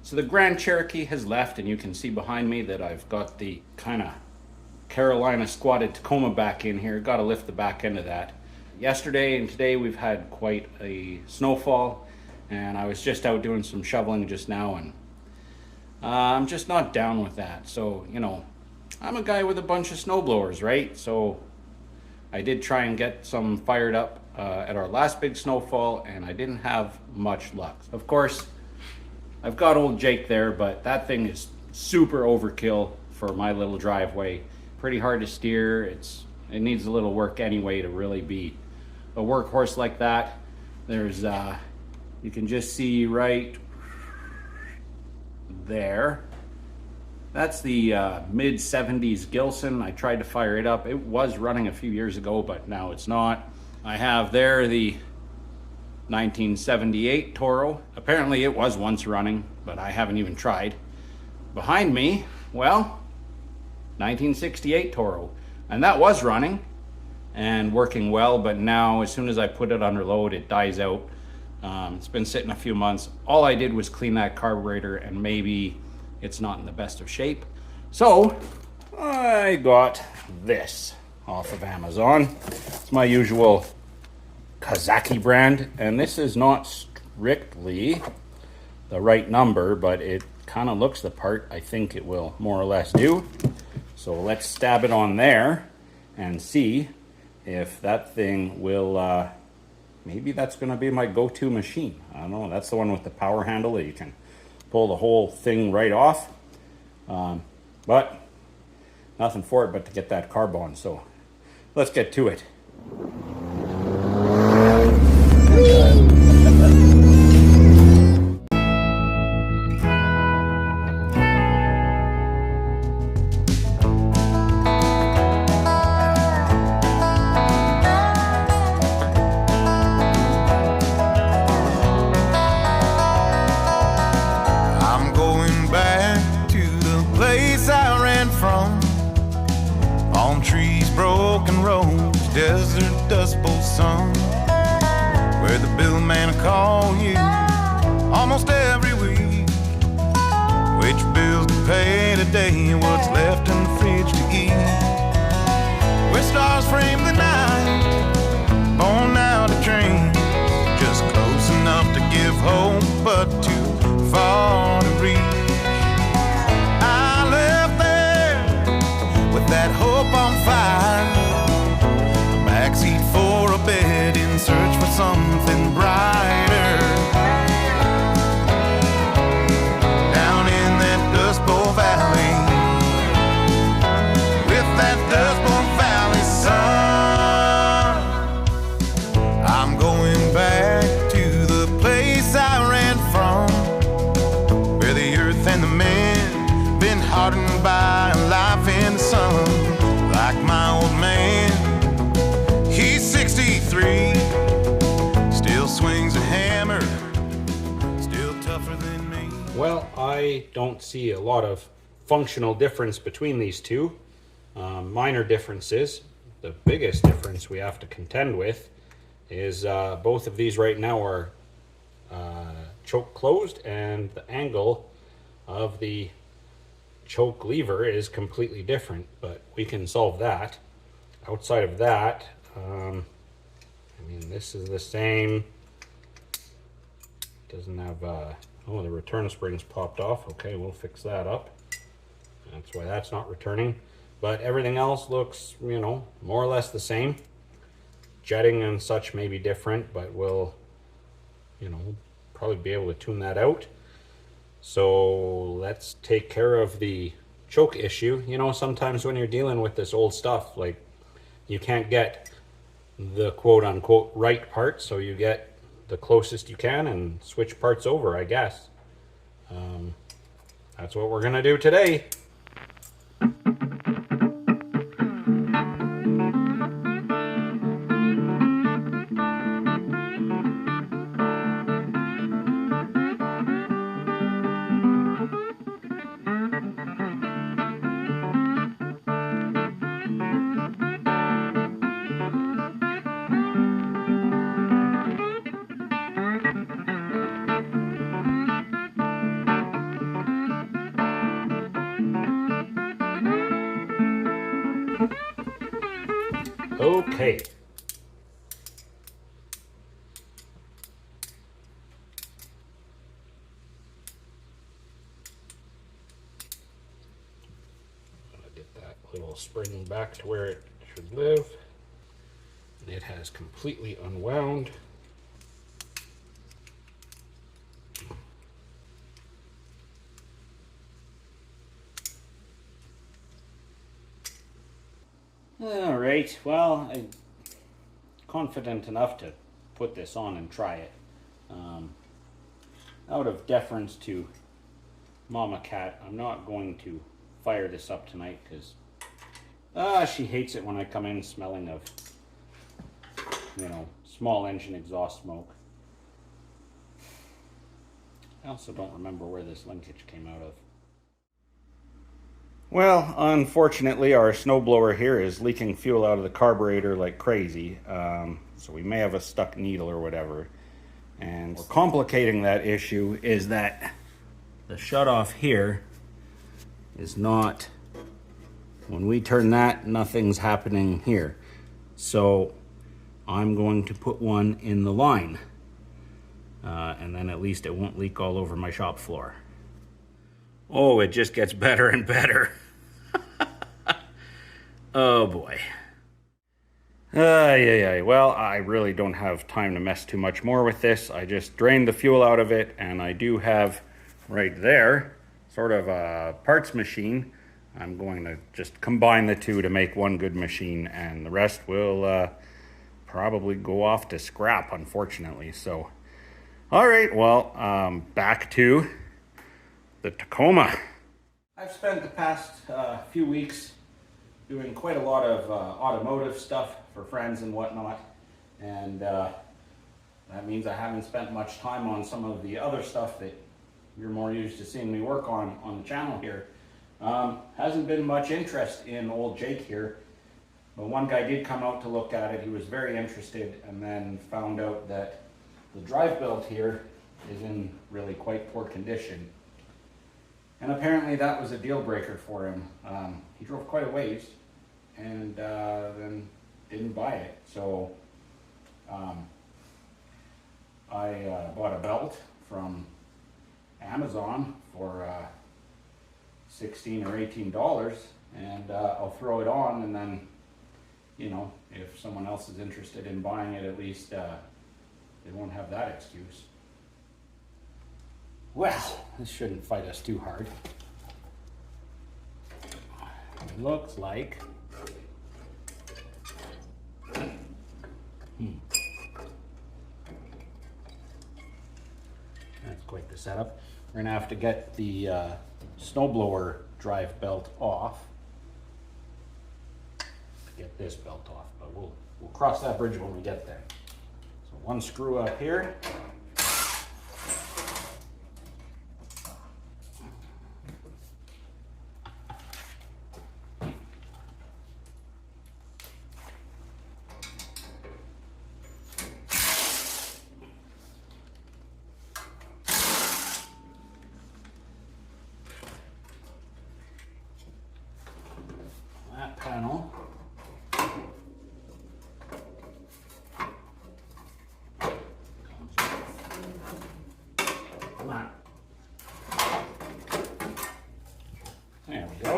So the Grand Cherokee has left, and you can see behind me that I've got the kind of Carolina squatted Tacoma back in here. Got to lift the back end of that. Yesterday and today we've had quite a snowfall, and I was just out doing some shoveling just now, and I'm just not down with that. So, you know, I'm a guy with a bunch of snowblowers, right? So I did try and get some fired up at our last big snowfall, and I didn't have much luck. Of course, I've got old Jake there, but that thing is super overkill for my little driveway. Pretty hard to steer. It needs a little work anyway to really be a workhorse like that. There's you can just see right there. That's the mid 70s Gilson. I tried to fire it up. It was running a few years ago, but now it's not. I have there the 1978 Toro. Apparently it was once running, but I haven't even tried. Behind me, well, 1968 Toro. And that was running and working well, but now as soon as I put it under load, it dies out. It's been sitting a few months. All I did was clean that carburetor, and maybe it's not in the best of shape. So I got this off of Amazon. It's my usual Kazaki brand, and this is not strictly the right number, but it kind of looks the part. I think it will more or less do. So let's stab it on there and see if that thing will, maybe that's going to be my go-to machine. I don't know. That's the one with the power handle that you can pull the whole thing right off. But nothing for it but to get that carb on. So let's get to it. Desert Dust Bowl song, where the bill man will call you almost every week. Which bills to pay today, what's left in the fridge to eat. Where stars frame the night, born out of dreams, just close enough to give hope, but too far to reach. I left there with that hope on fire, backseat for a bed in search for something brighter. Down in that Dust Bowl Valley, with that Dust Bowl Valley sun, I'm going back to the place I ran from, where the earth and the men been hardened by life in the sun. Like my old man, he's 63, still swings a hammer, still tougher than me. Well, I don't see a lot of functional difference between these two. Minor differences. The biggest difference we have to contend with is both of these right now are choke closed, and the angle of the choke lever is completely different, but we can solve that. Outside of that, I mean, this is the same. Doesn't have, oh, the return springs popped off. Okay, we'll fix that up. That's why that's not returning. But everything else looks, you know, more or less the same. Jetting and such may be different, but we'll, you know, probably be able to tune that out. So let's take care of the choke issue. You know, sometimes when you're dealing with this old stuff, like, you can't get the quote-unquote right part, so you get the closest you can and switch parts over, I guess. That's what we're gonna do today. Okay. Get that little spring back to where it should live. It has completely unwound. All right, well, I'm confident enough to put this on and try it. Out of deference to Mama Cat, I'm not going to fire this up tonight because she hates it when I come in smelling of, you know, small engine exhaust smoke. I also don't remember where this linkage came out of. Well, unfortunately, our snowblower here is leaking fuel out of the carburetor like crazy, so we may have a stuck needle or whatever. And complicating that issue is that the shutoff here is not, when we turn that, nothing's happening here. So I'm going to put one in the line, and then at least it won't leak all over my shop floor. Oh, it just gets better and better. Oh boy. Well, I really don't have time to mess too much more with this. I just drained the fuel out of it, and I do have right there sort of a parts machine. I'm going to just combine the two to make one good machine, and the rest will probably go off to scrap, unfortunately. So, all right, well, back to the Tacoma. I've spent the past few weeks doing quite a lot of automotive stuff for friends and whatnot, and that means I haven't spent much time on some of the other stuff that you're more used to seeing me work on the channel here. Hasn't been much interest in old Jake here, but one guy did come out to look at it. He was very interested, and then found out that the drive belt here is in really quite poor condition. And apparently that was a deal breaker for him. He drove quite a ways and then didn't buy it. So I bought a belt from Amazon for $16 or $18, and I'll throw it on, and then, you know, if someone else is interested in buying it, at least they won't have that excuse. Well, this shouldn't fight us too hard. It looks like that's quite the setup. We're gonna have to get the snowblower drive belt off to get this belt off, but we'll cross that bridge when we get there. So one screw up here. Panel. Come on. There we go.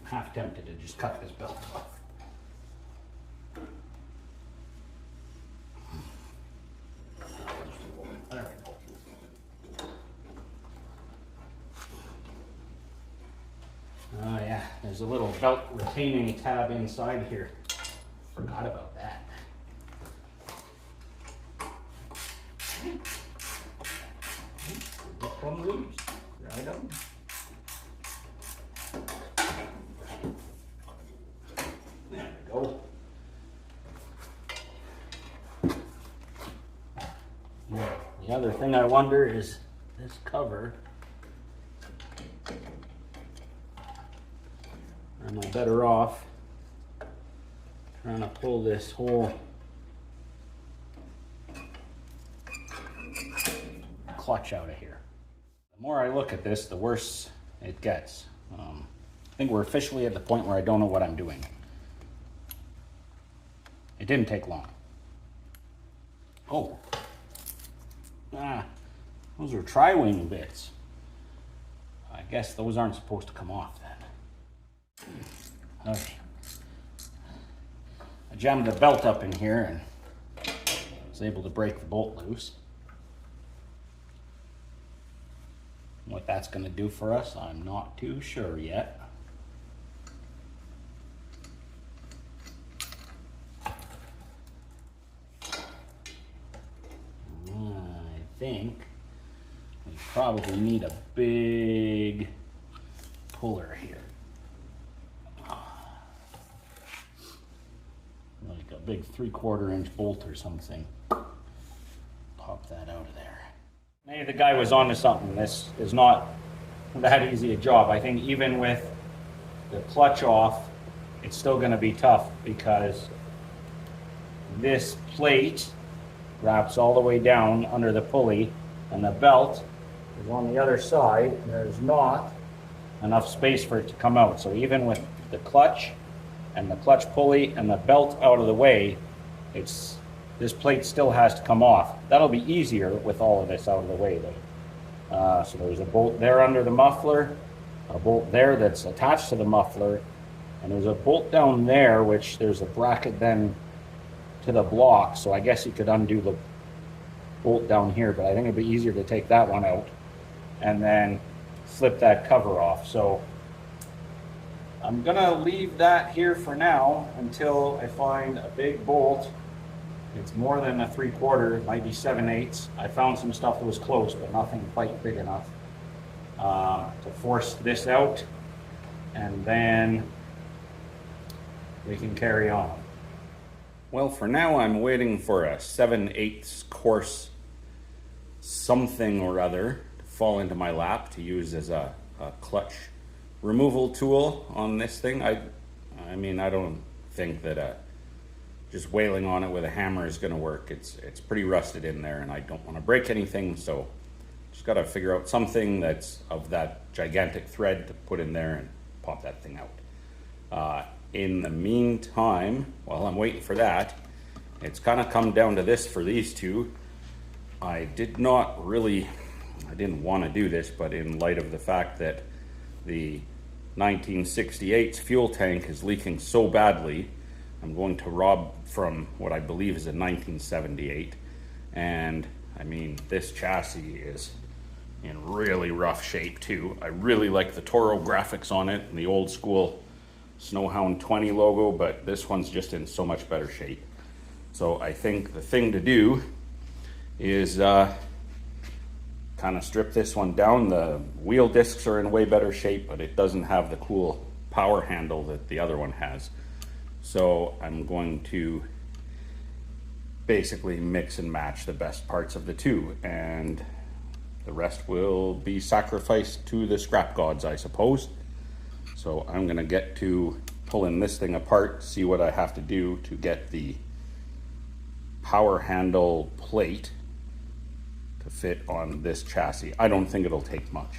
Half tempted to just cut this belt off. There we go. Oh yeah, there's a little belt retaining tab inside here. Forgot about that. Get one loose. Grab item. There we go. The other thing I wonder is this cover. Am I better off trying to pull this whole clutch out of here? The more I look at this, the worse it gets. I think we're officially at the point where I don't know what I'm doing. It didn't take long. Oh. Those are tri-wing bits. I guess those aren't supposed to come off then. Okay. I jammed the belt up in here and was able to break the bolt loose. What that's going to do for us, I'm not too sure yet. I think we probably need a big puller here. Like a big 3/4 inch bolt or something. Pop that out of there. Maybe the guy was onto something. This is not that easy a job. I think even with the clutch off, it's still going to be tough because this plate wraps all the way down under the pulley and the belt is on the other side and there's not enough space for it to come out. So even with the clutch and the clutch pulley and the belt out of the way, this plate still has to come off. That'll be easier with all of this out of the way though. So there's a bolt there under the muffler, a bolt there that's attached to the muffler, and there's a bolt down there which there's a bracket then to the block, so I guess you could undo the bolt down here, but I think it'd be easier to take that one out and then slip that cover off. So I'm gonna leave that here for now until I find a big bolt. It's more than a 3/4, it might be 7/8. I found some stuff that was close, but nothing quite big enough to force this out, and then we can carry on. Well, for now I'm waiting for a 7/8 course something or other to fall into my lap to use as a clutch removal tool on this thing. I mean, I don't think that just wailing on it with a hammer is going to work. It's pretty rusted in there, and I don't want to break anything, so just got to figure out something that's of that gigantic thread to put in there and pop that thing out. In the meantime, while I'm waiting for that, it's kind of come down to this for these two. I didn't want to do this, but in light of the fact that the 1968's fuel tank is leaking so badly, I'm going to rob from what I believe is a 1978. And I mean, this chassis is in really rough shape too. I really like the Toro graphics on it and the old school Snowhound 20 logo, but this one's just in so much better shape. So I think the thing to do is kind of strip this one down. The wheel discs are in way better shape, but it doesn't have the cool power handle that the other one has. So I'm going to basically mix and match the best parts of the two, and the rest will be sacrificed to the scrap gods, I suppose. So I'm gonna get to pulling this thing apart, see what I have to do to get the power handle plate to fit on this chassis. I don't think it'll take much.